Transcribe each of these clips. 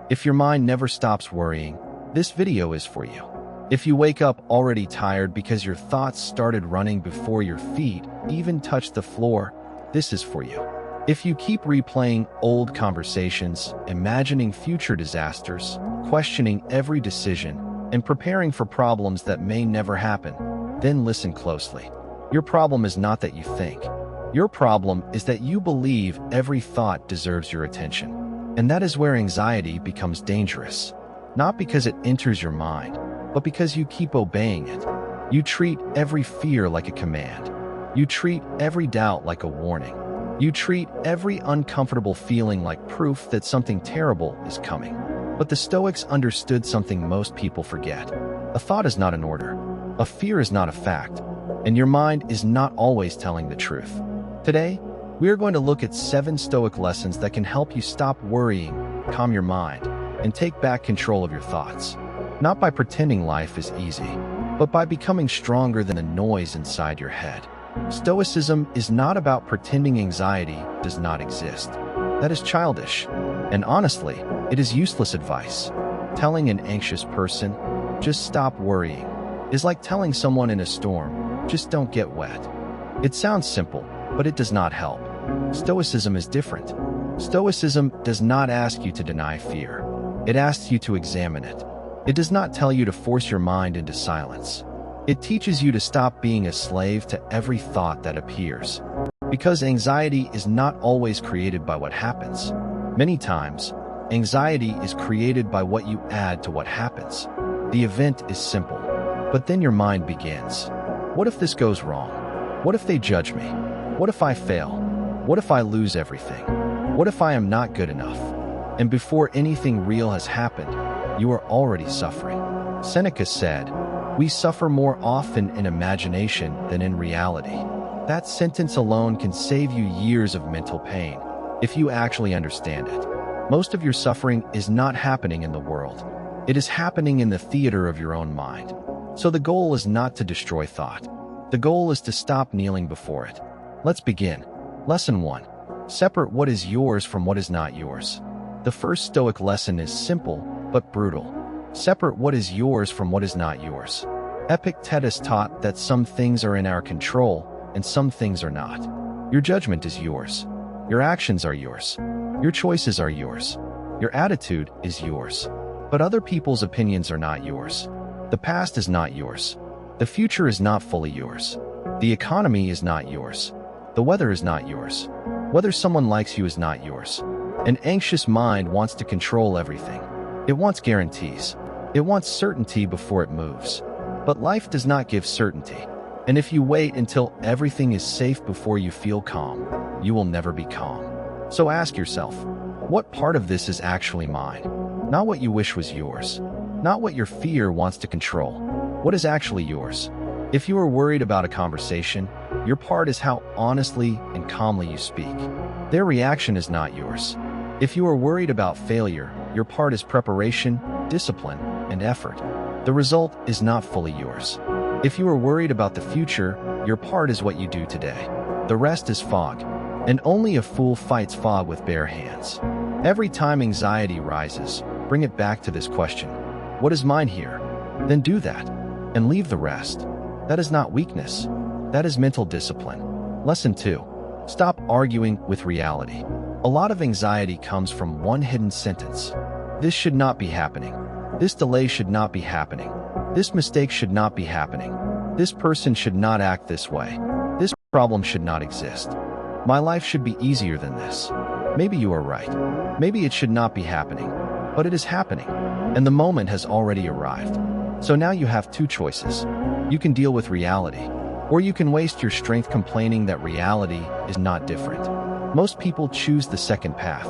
If your mind never stops worrying, this video is for you. If you wake up already tired because your thoughts started running before your feet even touched the floor, this is for you. If you keep replaying old conversations, imagining future disasters, questioning every decision, and preparing for problems that may never happen, then listen closely. Your problem is not that you think. Your problem is that you believe every thought deserves your attention. And that is where anxiety becomes dangerous. Not because it enters your mind, but because you keep obeying it. You treat every fear like a command. You treat every doubt like a warning. You treat every uncomfortable feeling like proof that something terrible is coming. But the Stoics understood something most people forget. A thought is not an order. A fear is not a fact. And your mind is not always telling the truth. Today, we are going to look at 7 Stoic lessons that can help you stop worrying, calm your mind, and take back control of your thoughts. Not by pretending life is easy, but by becoming stronger than the noise inside your head. Stoicism is not about pretending anxiety does not exist. That is childish. And honestly, it is useless advice. Telling an anxious person, just stop worrying, is like telling someone in a storm, just don't get wet. It sounds simple, but it does not help. Stoicism is different. Stoicism does not ask you to deny fear. It asks you to examine it. It does not tell you to force your mind into silence. It teaches you to stop being a slave to every thought that appears. Because anxiety is not always created by what happens. Many times, anxiety is created by what you add to what happens. The event is simple, but then your mind begins. What if this goes wrong? What if they judge me? What if I fail? What if I lose everything? What if I am not good enough? And before anything real has happened, you are already suffering. Seneca said, "We suffer more often in imagination than in reality." That sentence alone can save you years of mental pain, if you actually understand it. Most of your suffering is not happening in the world. It is happening in the theater of your own mind. So the goal is not to destroy thought. The goal is to stop kneeling before it. Let's begin. Lesson 1. Separate what is yours from what is not yours. The first Stoic lesson is simple, but brutal. Separate what is yours from what is not yours. Epictetus taught that some things are in our control, and some things are not. Your judgment is yours. Your actions are yours. Your choices are yours. Your attitude is yours. But other people's opinions are not yours. The past is not yours. The future is not fully yours. The economy is not yours. The weather is not yours. Whether someone likes you is not yours. An anxious mind wants to control everything. It wants guarantees. It wants certainty before it moves. But life does not give certainty. And if you wait until everything is safe before you feel calm, you will never be calm. So ask yourself, what part of this is actually mine? Not what you wish was yours. Not what your fear wants to control. What is actually yours? If you are worried about a conversation, your part is how honestly and calmly you speak. Their reaction is not yours. If you are worried about failure, your part is preparation, discipline, and effort. The result is not fully yours. If you are worried about the future, your part is what you do today. The rest is fog. And only a fool fights fog with bare hands. Every time anxiety rises, bring it back to this question. What is mine here? Then do that. And leave the rest. That is not weakness. That is mental discipline. Lesson 2. Stop arguing with reality. A lot of anxiety comes from one hidden sentence. This should not be happening. This delay should not be happening. This mistake should not be happening. This person should not act this way. This problem should not exist. My life should be easier than this. Maybe you are right. Maybe it should not be happening. But it is happening. And the moment has already arrived. So now you have 2 choices. You can deal with reality, or you can waste your strength complaining that reality is not different. Most people choose the second path.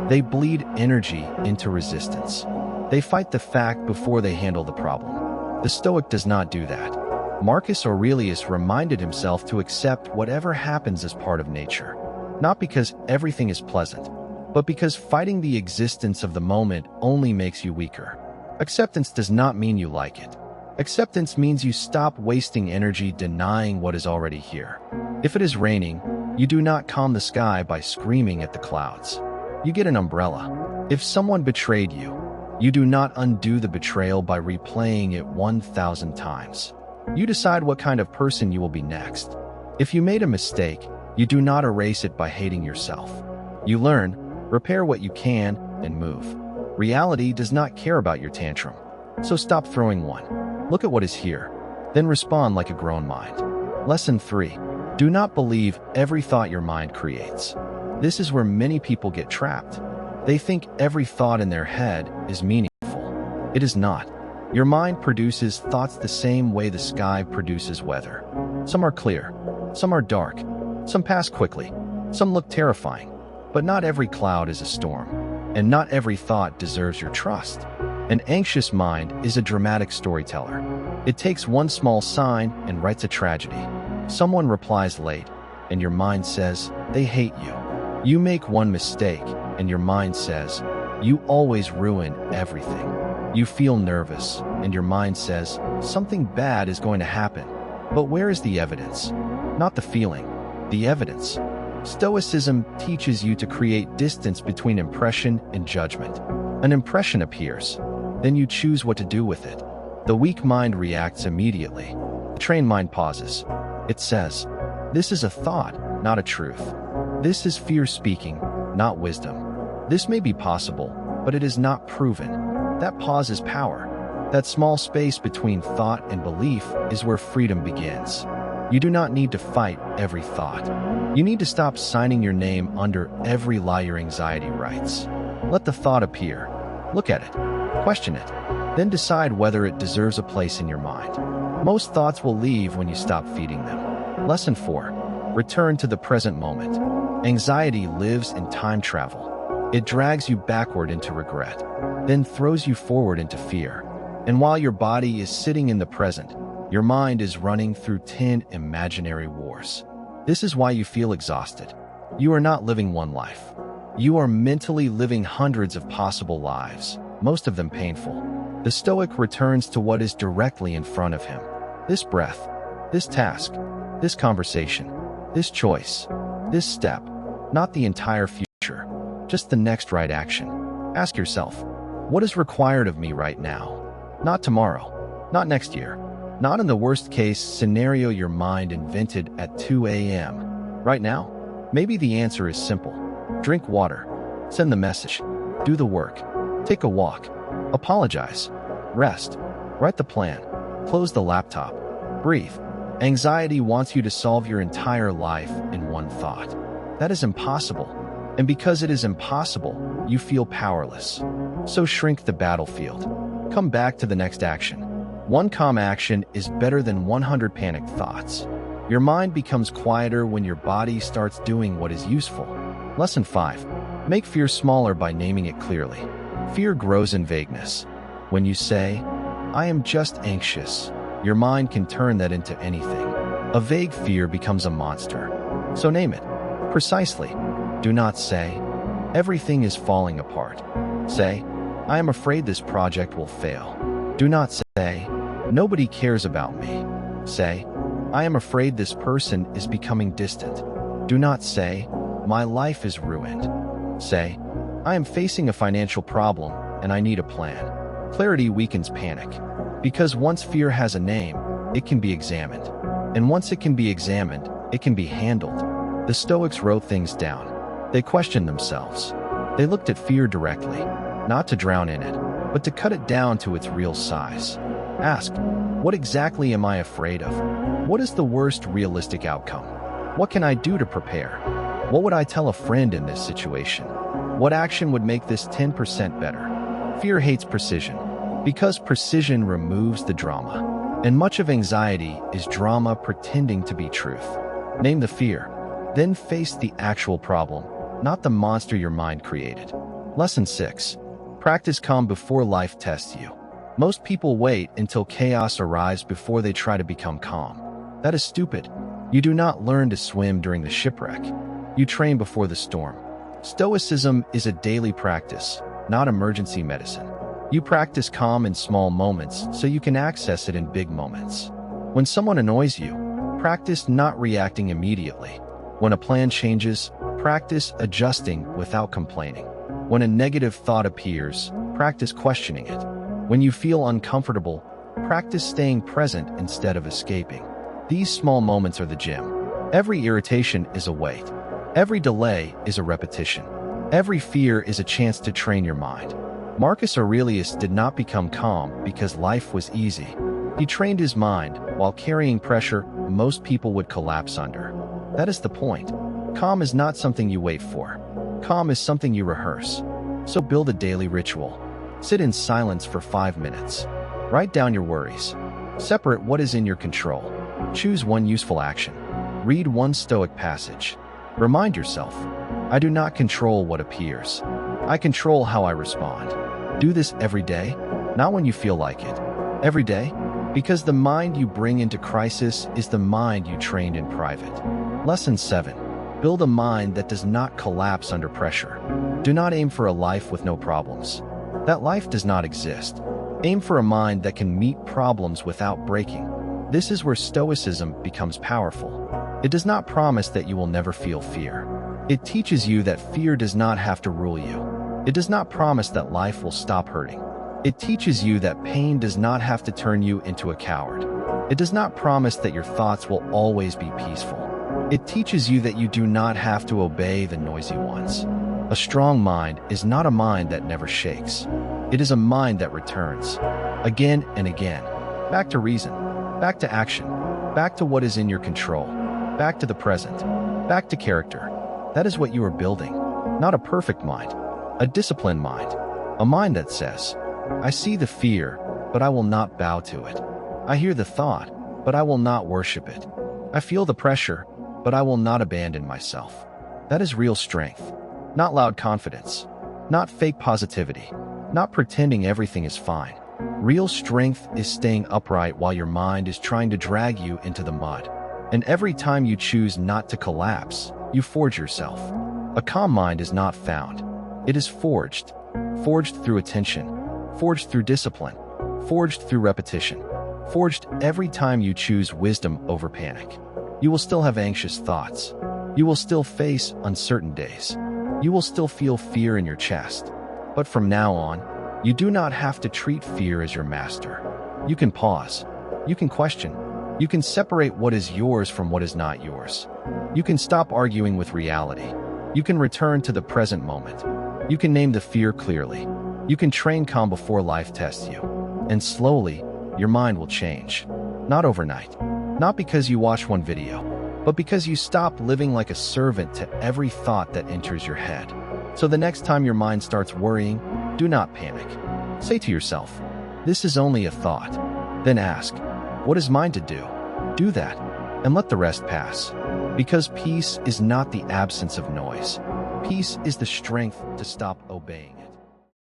They bleed energy into resistance. They fight the fact before they handle the problem. The Stoic does not do that. Marcus Aurelius reminded himself to accept whatever happens as part of nature. Not because everything is pleasant, but because fighting the existence of the moment only makes you weaker. Acceptance does not mean you like it. Acceptance means you stop wasting energy denying what is already here. If it is raining, you do not calm the sky by screaming at the clouds. You get an umbrella. If someone betrayed you, You do not undo the betrayal by replaying it 1,000 times. You decide what kind of person you will be next. If you made a mistake, you do not erase it by hating yourself. You learn, repair what you can, and move. Reality does not care about your tantrum. So stop throwing one. Look at what is here. Then respond like a grown mind. Lesson 3. Do not believe every thought your mind creates. This is where many people get trapped. They think every thought in their head is meaningful. It is not. Your mind produces thoughts the same way the sky produces weather. Some are clear, some are dark, some pass quickly, some look terrifying. But not every cloud is a storm, and not every thought deserves your trust. An anxious mind is a dramatic storyteller. It takes one small sign and writes a tragedy. Someone replies late, and your mind says, they hate you. You make one mistake, and your mind says, you always ruin everything. You feel nervous, and your mind says, something bad is going to happen. But where is the evidence? Not the feeling, the evidence. Stoicism teaches you to create distance between impression and judgment. An impression appears, then you choose what to do with it. The weak mind reacts immediately. The trained mind pauses. It says, this is a thought, not a truth. This is fear speaking, not wisdom. This may be possible, but it is not proven. That pause is power. That small space between thought and belief is where freedom begins. You do not need to fight every thought. You need to stop signing your name under every lie your anxiety writes. Let the thought appear. Look at it. Question it. Then decide whether it deserves a place in your mind. Most thoughts will leave when you stop feeding them. Lesson 4. Return to the present moment. Anxiety lives in time travel. It drags you backward into regret, then throws you forward into fear. And while your body is sitting in the present, your mind is running through 10 imaginary wars. This is why you feel exhausted. You are not living one life. You are mentally living hundreds of possible lives, most of them painful. The Stoic returns to what is directly in front of him. This breath, this task, this conversation, this choice, this step, not the entire future, just the next right action. Ask yourself, what is required of me right now? Not tomorrow, not next year, not in the worst case scenario your mind invented at 2 a.m. Right now, maybe the answer is simple. Drink water, send the message, do the work, take a walk, apologize, rest, write the plan, close the laptop, breathe. Anxiety wants you to solve your entire life in one thought. That is impossible. And because it is impossible, you feel powerless. So shrink the battlefield. Come back to the next action. One calm action is better than 100 panicked thoughts. Your mind becomes quieter when your body starts doing what is useful. Lesson 5. Make fear smaller by naming it clearly. Fear grows in vagueness. When you say, I am just anxious, your mind can turn that into anything. A vague fear becomes a monster. So name it. Precisely. Do not say, everything is falling apart. Say, I am afraid this project will fail. Do not say, nobody cares about me. Say, I am afraid this person is becoming distant. Do not say, my life is ruined. Say, I am facing a financial problem and I need a plan. Clarity weakens panic. Because once fear has a name, it can be examined. And once it can be examined, it can be handled. The Stoics wrote things down. They questioned themselves. They looked at fear directly, not to drown in it, but to cut it down to its real size. Ask, what exactly am I afraid of? What is the worst realistic outcome? What can I do to prepare? What would I tell a friend in this situation? What action would make this 10% better? Fear hates precision, because precision removes the drama. And much of anxiety is drama pretending to be truth. Name the fear, then face the actual problem, not the monster your mind created. Lesson 6. Practice calm before life tests you. Most people wait until chaos arrives before they try to become calm. That is stupid. You do not learn to swim during the shipwreck. You train before the storm. Stoicism is a daily practice, not emergency medicine. You practice calm in small moments so you can access it in big moments. When someone annoys you, practice not reacting immediately. When a plan changes, practice adjusting without complaining. When a negative thought appears, practice questioning it. When you feel uncomfortable, practice staying present instead of escaping. These small moments are the gym. Every irritation is a weight. Every delay is a repetition. Every fear is a chance to train your mind. Marcus Aurelius did not become calm because life was easy. He trained his mind. While carrying pressure most people would collapse under. That is the point. Calm is not something you wait for. Calm is something you rehearse. So build a daily ritual. Sit in silence for 5 minutes. Write down your worries. Separate what is in your control. Choose one useful action. Read one Stoic passage. Remind yourself, I do not control what appears. I control how I respond. Do this every day, not when you feel like it. Every day, because the mind you bring into crisis is the mind you trained in private. Lesson 7. Build a mind that does not collapse under pressure. Do not aim for a life with no problems. That life does not exist. Aim for a mind that can meet problems without breaking. This is where Stoicism becomes powerful. It does not promise that you will never feel fear. It teaches you that fear does not have to rule you. It does not promise that life will stop hurting. It teaches you that pain does not have to turn you into a coward. It does not promise that your thoughts will always be peaceful. It teaches you that you do not have to obey the noisy ones. A strong mind is not a mind that never shakes. It is a mind that returns, again and again, back to reason, back to action, back to what is in your control, back to the present, back to character. That is what you are building, not a perfect mind, a disciplined mind, a mind that says, I see the fear, but I will not bow to it. I hear the thought, but I will not worship it. I feel the pressure, but I will not abandon myself. That is real strength, not loud confidence, not fake positivity, not pretending everything is fine. Real strength is staying upright while your mind is trying to drag you into the mud. And every time you choose not to collapse, you forge yourself. A calm mind is not found. It is forged. Forged through attention. Forged through discipline. Forged through repetition. Forged every time you choose wisdom over panic. You will still have anxious thoughts. You will still face uncertain days. You will still feel fear in your chest. But from now on, you do not have to treat fear as your master. You can pause. You can question. You can separate what is yours from what is not yours. You can stop arguing with reality. You can return to the present moment. You can name the fear clearly. You can train calm before life tests you. And slowly, your mind will change. Not overnight. Not because you watch one video, but because you stop living like a servant to every thought that enters your head. So the next time your mind starts worrying, do not panic. Say to yourself, this is only a thought. Then ask, what is mine to do? Do that, and let the rest pass. Because peace is not the absence of noise. Peace is the strength to stop obeying it.